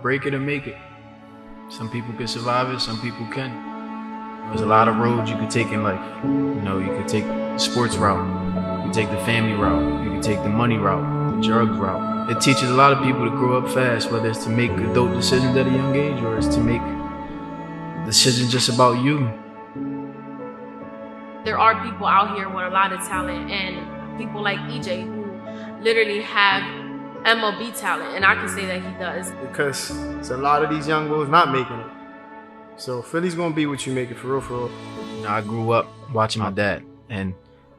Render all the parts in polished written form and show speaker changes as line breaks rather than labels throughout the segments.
break it or make it. Some people can survive it, some people can. There's a lot of roads you could take in life. You could take the sports route, you could take the family route, you could take the money route, the drugs route. It teaches a lot of people to grow up fast, whether it's to make adult decisions at a young age or it's to make decisions just about you.
There are people out here with a lot of talent, and people like EJ who literally have MLB talent, and I can say that he does.
Because it's a lot of these young boys not making it. So Philly's gonna be what you make it, for real, for real.
I grew up watching my dad and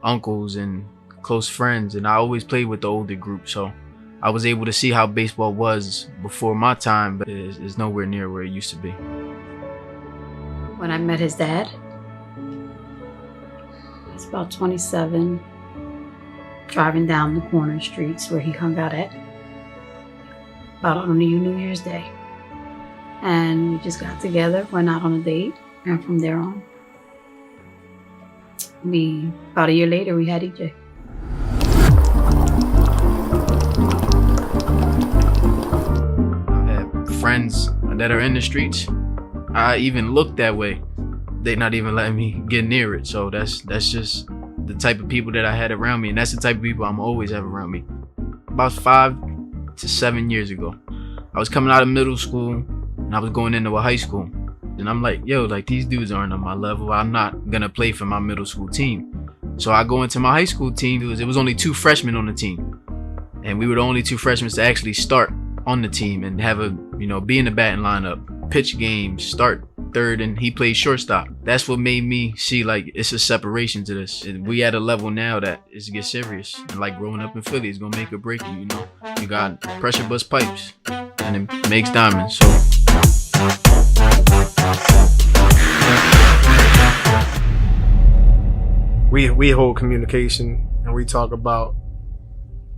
uncles and close friends, and I always played with the older group, so I was able to see how baseball was before my time, but it's nowhere near where it used to be.
When I met his dad, I was about 27, driving down the corner streets where he hung out at, about on New Year's Day. And we just got together, went out on a date, and from there on, about a year later, we had EJ.
I've had friends that are in the streets. I even look that way. They not even letting me get near it. So that's just the type of people that I had around me, and that's the type of people I'm always have around me. About 5 to 7 years ago, I was coming out of middle school and I was going into a high school. And I'm like, yo, like these dudes aren't on my level. I'm not gonna play for my middle school team. So I go into my high school team. It was only 2 freshmen on the team. And we were the only 2 freshmen to actually start on the team and have be in the batting lineup, pitch games, start third, and he played shortstop. That's what made me see like it's a separation to this. And we at a level now that it's get serious. And like growing up in Philly is gonna make or break you, You got pressure bust pipes and it makes diamonds. So
we hold communication and we talk about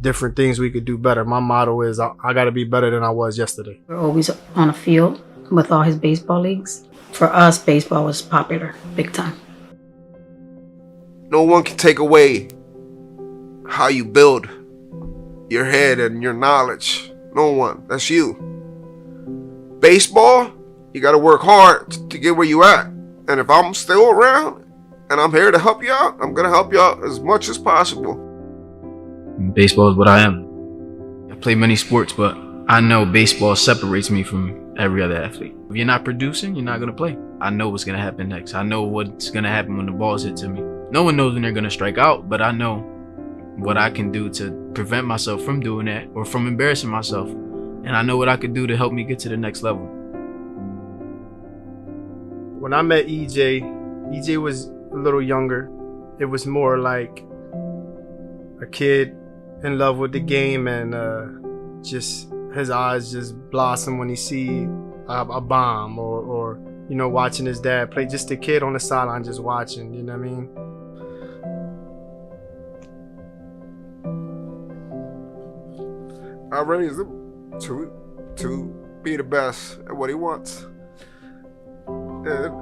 different things we could do better. My motto is I gotta be better than I was yesterday.
We're always on a field with all his baseball leagues. For us, baseball was popular, big time.
No one can take away how you build your head and your knowledge. No one. That's you. Baseball, you got to work hard to get where you at. And if I'm still around and I'm here to help you out, I'm going to help you out as much as possible.
Baseball is what I am. I play many sports, but I know baseball separates me from every other athlete. If you're not producing, you're not going to play. I know what's going to happen next. I know what's going to happen when the ball's hit to me. No one knows when they're going to strike out, but I know what I can do to prevent myself from doing that or from embarrassing myself. And I know what I could do to help me get to the next level.
When I met EJ was a little younger. It was more like a kid in love with the game, and just his eyes just blossom when he see a bomb or watching his dad play. Just a kid on the sideline just watching, you know what I mean?
I raised him to be the best at what he wants. And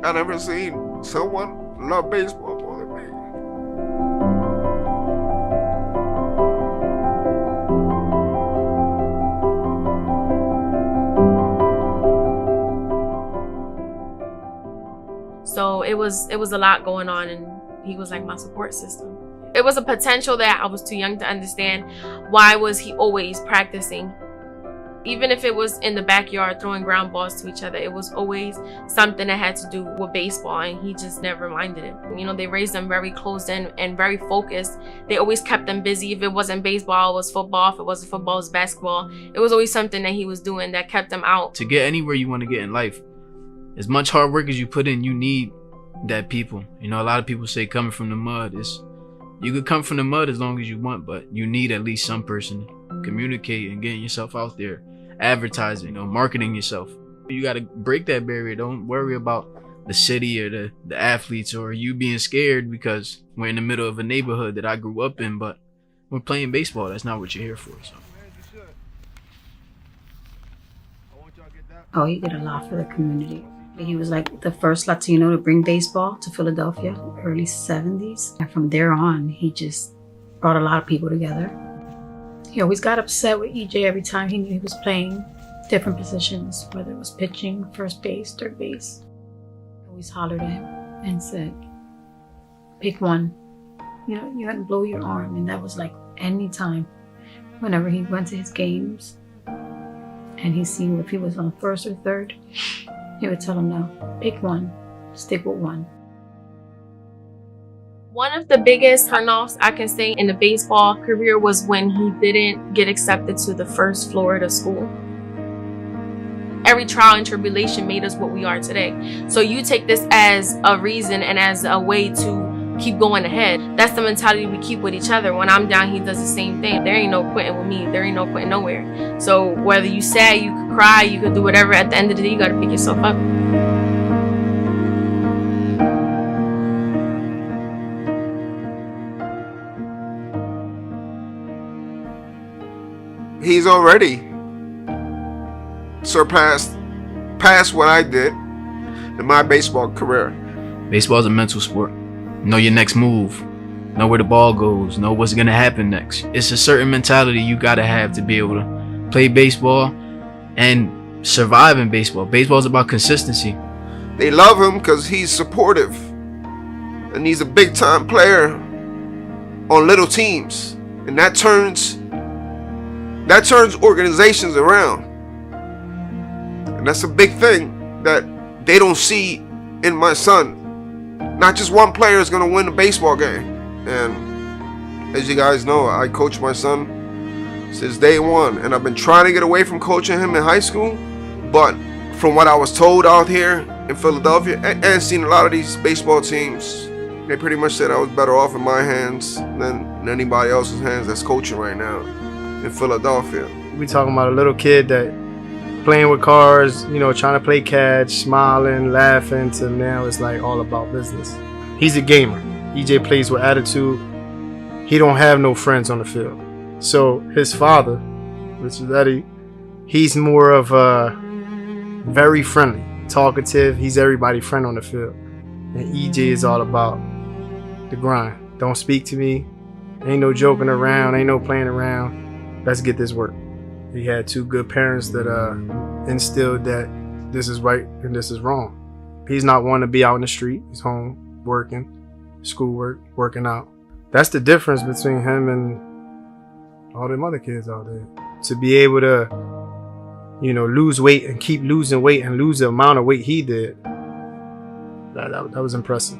I never seen someone love baseball more than me.
So it was a lot going on, and he was like my support system. It was a potential that I was too young to understand. Why was he always practicing? Even if it was in the backyard throwing ground balls to each other, it was always something that had to do with baseball, and he just never minded it. They raised them very close and very focused. They always kept them busy. If it wasn't baseball, it was football. If it wasn't football, it was basketball. It was always something that he was doing that kept them out.
To get anywhere you want to get in life, as much hard work as you put in, you need that people. A lot of people say coming from the mud you could come from the mud as long as you want, but you need at least some person to communicate and getting yourself out there, advertising, marketing yourself. You got to break that barrier. Don't worry about the city or the athletes or you being scared because we're in the middle of a neighborhood that I grew up in, but we're playing baseball. That's not what you're here for. So.
Oh, he did a lot for the community. He was like the first Latino to bring baseball to Philadelphia, early 70s. And from there on, he just brought a lot of people together. He always got upset with EJ every time he knew he was playing different positions, whether it was pitching, first base, third base. He always hollered at him and said, pick one. You know, you had to blow your arm. And that was like any time. Whenever he went to his games and he seen if he was on first or third, he would tell him, no, pick one, stick with one.
One of the biggest turnoffs I can say in the baseball career was when he didn't get accepted to the first Florida school. Every trial and tribulation made us what we are today. So you take this as a reason and as a way to keep going ahead. That's the mentality we keep with each other. When I'm down, he does the same thing. There ain't no quitting with me. There ain't no quitting nowhere. So whether you sad, you could cry, you could do whatever, at the end of the day, you got to pick yourself up.
He's already surpassed past what I did in my baseball career.
Baseball is a mental sport. Know your next move. Know where the ball goes. Know what's going to happen next. It's a certain mentality you got to have to be able to play baseball and survive in baseball. Baseball is about consistency.
They love him because he's supportive. And he's a big time player on little teams. And that turns organizations around. And that's a big thing that they don't see in my son. Not just one player is going to win a baseball game. And as you guys know, I coach my son since day one. And I've been trying to get away from coaching him in high school. But from what I was told out here in Philadelphia, and seen a lot of these baseball teams, they pretty much said I was better off in my hands than anybody else's hands that's coaching right now in Philadelphia.
We talking about a little kid that playing with cars, you know, trying to play catch, smiling, laughing, to now it's like all about business. He's a gamer. EJ plays with attitude. He don't have no friends on the field. So his father, which is Eddie, he's more of a very friendly, talkative. He's everybody's friend on the field. And EJ is all about the grind. Don't speak to me. Ain't no joking around. Ain't no playing around. Let's get this work. He had two good parents that instilled that this is right and this is wrong. He's not one to be out in the street. He's home working, schoolwork, working out. That's the difference between him and all them other kids out there. To be able to, you know, lose weight and keep losing weight and lose the amount of weight he did, that was impressive.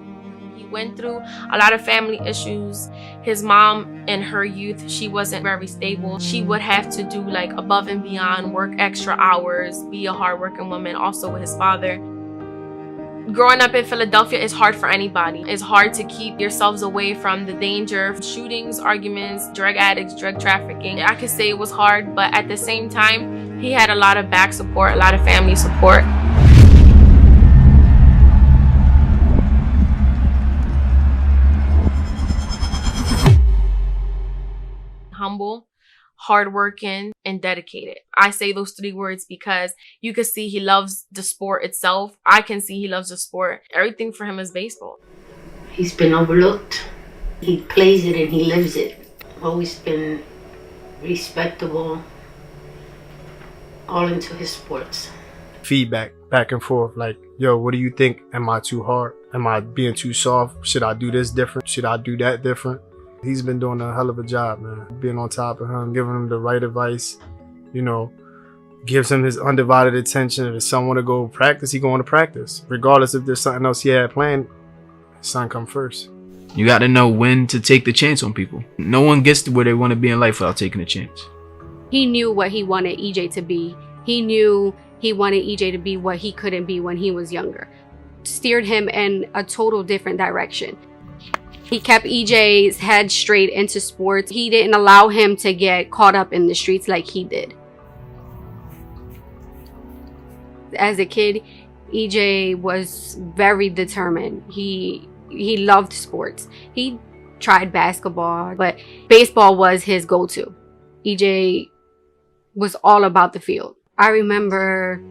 He went through a lot of family issues. His mom in her youth, she wasn't very stable. She would have to do like above and beyond, work extra hours, be a hardworking woman, also with his father. Growing up in Philadelphia is hard for anybody. It's hard to keep yourselves away from the danger, shootings, arguments, drug addicts, drug trafficking. I could say it was hard, but at the same time, he had a lot of back support, a lot of family support. Humble, hardworking, and dedicated. I say those three words because you can see he loves the sport itself. I can see he loves the sport. Everything for him is baseball.
He's been overlooked. He plays it and he lives it. Always been respectable, all into his sports.
Feedback back and forth, like, yo, what do you think? Am I too hard? Am I being too soft? Should I do this different? Should I do that different? He's been doing a hell of a job, man. Being on top of him, giving him the right advice, you know, gives him his undivided attention. If his son want to go practice, he going to practice. Regardless if there's something else he had planned, his son come first.
You got to know when to take the chance on people. No one gets to where they want to be in life without taking a chance.
He knew what he wanted EJ to be. He knew he wanted EJ to be what he couldn't be when he was younger. Steered him in a total different direction. He kept EJ's head straight into sports. He didn't allow him to get caught up in the streets like he did. As a kid, EJ was very determined. He loved sports. He tried basketball, but baseball was his go-to. EJ was all about the field. I remember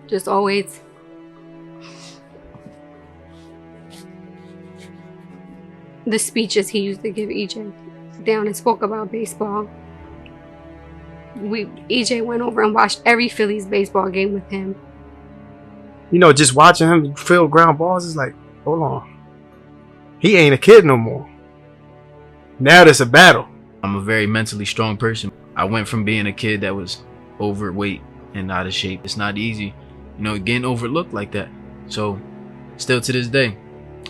just always the speeches he used to give EJ down and spoke about baseball. EJ went over and watched every Phillies baseball game with him.
You know, just watching him field ground balls is like, hold on. He ain't a kid no more. Now there's a battle.
I'm a very mentally strong person. I went from being a kid that was overweight and out of shape. It's not easy, you know, getting overlooked like that. So still to this day,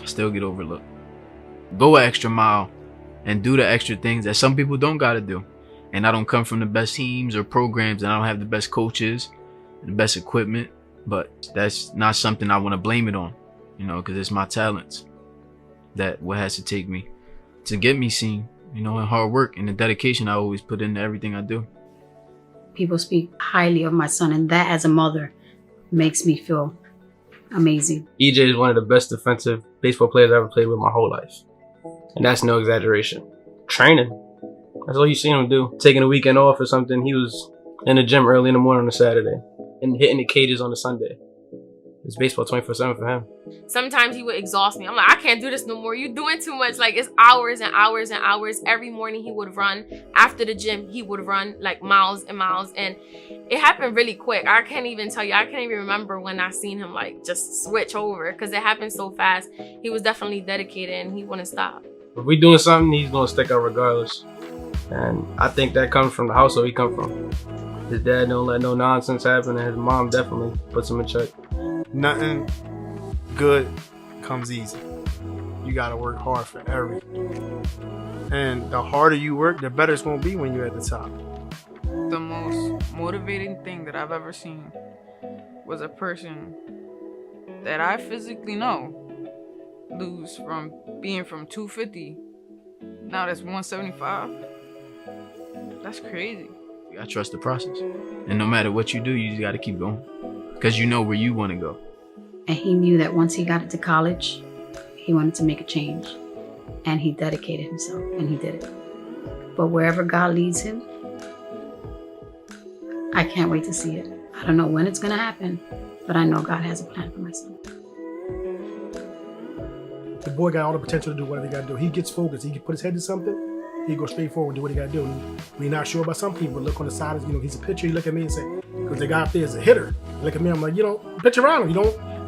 I still get overlooked. Go an extra mile and do the extra things that some people don't gotta do. And I don't come from the best teams or programs, and I don't have the best coaches, the best equipment, but that's not something I want to blame it on, you know, because it's my talents that what has to take me to get me seen, you know, and hard work and the dedication I always put into everything I do.
People speak highly of my son, and that as a mother makes me feel amazing.
EJ is one of the best defensive baseball players I ever played with my whole life. And that's no exaggeration. Training. That's all you seen him do. Taking a weekend off or something. He was in the gym early in the morning on a Saturday and hitting the cages on a Sunday. It's baseball 24/7 for him.
Sometimes he would exhaust me. I'm like, I can't do this no more. You're doing too much. Like, it's hours and hours and hours. Every morning he would run. After the gym, he would run like miles and miles. And it happened really quick. I can't even tell you. I can't even remember when I seen him like just switch over because it happened so fast. He was definitely dedicated and he wouldn't stop.
If we doing something, he's going to stick out regardless. And I think that comes from the household he come from. His dad don't let no nonsense happen, and his mom definitely puts him in check.
Nothing good comes easy. You gotta work hard for everything. And the harder you work, the better it's gonna be when you're at the top.
The most motivating thing that I've ever seen was a person that I physically know lose from being from 250. Now that's 175. That's crazy.
I trust the process. And no matter what you do, you just got to keep going. Because you know where you want to go.
And he knew that once he got into college, he wanted to make a change. And he dedicated himself, and he did it. But wherever God leads him, I can't wait to see it. I don't know when it's going to happen, but I know God has a plan for my son.
The boy got all the potential to do whatever he got to do. He gets focused. He can put his head to something. He go straight forward and do what he got to do. When you're not sure about some people, look on the side. You know, he's a pitcher. You look at me and say, because the guy up there is a hitter. You look at me, I'm like, pitch around him.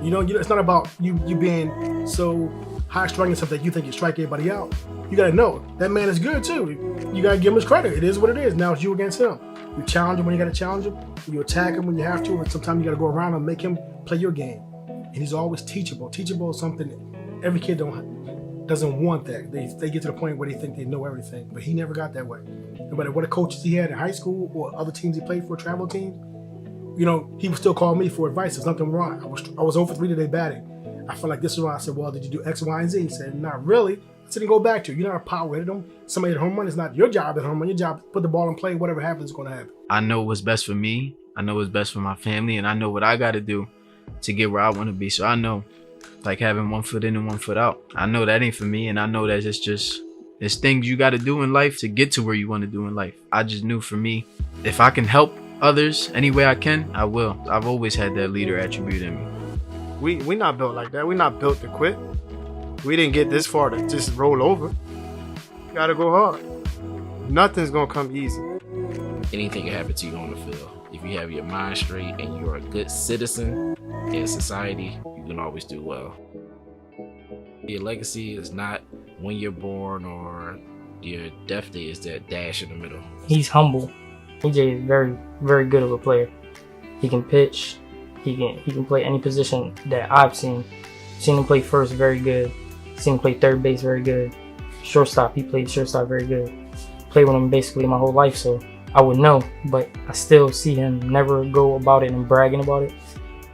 It's not about you being so high strung and stuff that you think you strike everybody out. You got to know that man is good too. You got to give him his credit. It is what it is. Now it's you against him. You challenge him when you got to challenge him. You attack him when you have to. And sometimes you got to go around and make him play your game. And he's always teachable. Teachable is something that every kid doesn't want that. They get to the point where they think they know everything, but he never got that way. No matter what coaches he had in high school or other teams he played for, travel teams, he would still call me for advice. There's nothing wrong. I was 0 for 3 today batting. I felt like this was wrong. I said, well, did you do X, Y, and Z? He said, not really. I said, go back to it. You're not a power hitter. Somebody at home run. It's not your job at home run. Your job, put the ball in play. Whatever happens is going to happen.
I know what's best for me. I know what's best for my family, and I know what I got to do to get where I want to be. So I know, like having 1 foot in and 1 foot out. I know that ain't for me, and I know that it's things you got to do in life to get to where you want to do in life. I just knew for me, if I can help others any way I can, I will. I've always had that leader attribute in me.
We not built like that. We not built to quit. We didn't get this far to just roll over. You gotta go hard. Nothing's gonna come easy.
Anything can happen to you on the field. If you have your mind straight and you're a good citizen in society, you can always do well. Your legacy is not when you're born or your death day, is that dash in the middle.
He's humble. EJ is very, very good of a player. He can pitch. He can play any position that I've seen. Seen him play first, very good. Seen him play third base, very good. Shortstop, he played shortstop very good. Played with him basically my whole life, so I would know, but I still see him never go about it and bragging about it.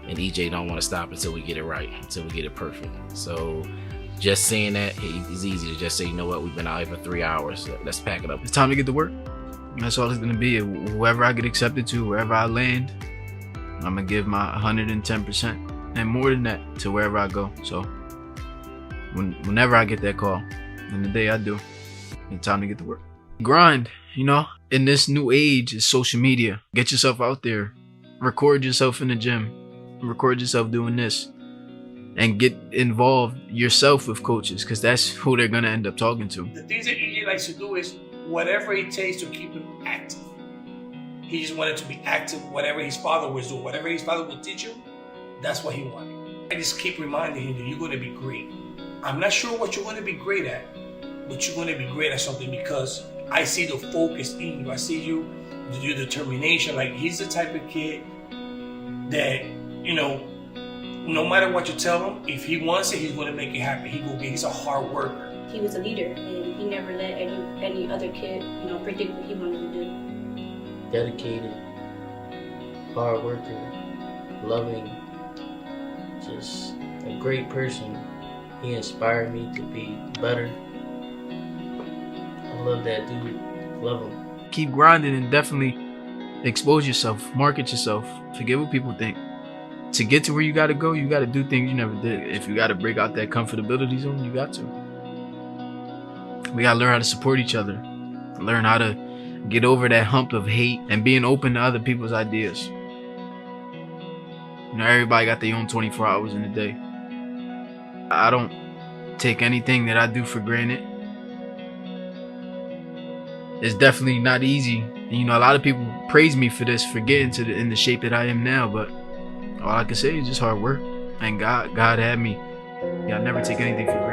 And EJ don't want to stop until we get it right, until we get it perfect. So just saying that, it's easy to just say, you know what, we've been out here for 3 hours, let's pack it up.
It's time to get to work. That's all it's going to be. Whoever I get accepted to, wherever I land, I'm going to give my 110% and more than that to wherever I go. So whenever I get that call, and the day I do, it's time to get to work. Grind, in this new age, it's social media. Get yourself out there. Record yourself in the gym. Record yourself doing this. and get involved yourself with coaches, because that's who they're gonna end up talking to.
The things that EJ likes to do is whatever it takes to keep him active. He just wanted to be active, whatever his father was doing, whatever his father would teach him, that's what he wanted. I just keep reminding him that you're gonna be great. I'm not sure what you're gonna be great at, but you're gonna be great at something because I see the focus in you. I see you, your determination. Like, he's the type of kid that, you know, no matter what you tell him, if he wants it, he's gonna make it happen. He's a hard worker.
He was a leader, and he never let any other kid, you know, predict what he wanted to do.
Dedicated, hard worker, loving, just a great person. He inspired me to be better. I love that dude. Love him.
Keep grinding and definitely expose yourself, market yourself. Forget what people think. To get to where you gotta go, you gotta do things you never did. If you gotta break out that comfortability zone, you got to. We gotta learn how to support each other. Learn how to get over that hump of hate and being open to other people's ideas. You know, everybody got their own 24 hours in a day. I don't take anything that I do for granted. It's definitely not easy. You know, a lot of people praise me for this, for getting to in the shape that I am now, but all I can say is just hard work. And God had me. Yeah, I never take anything for granted.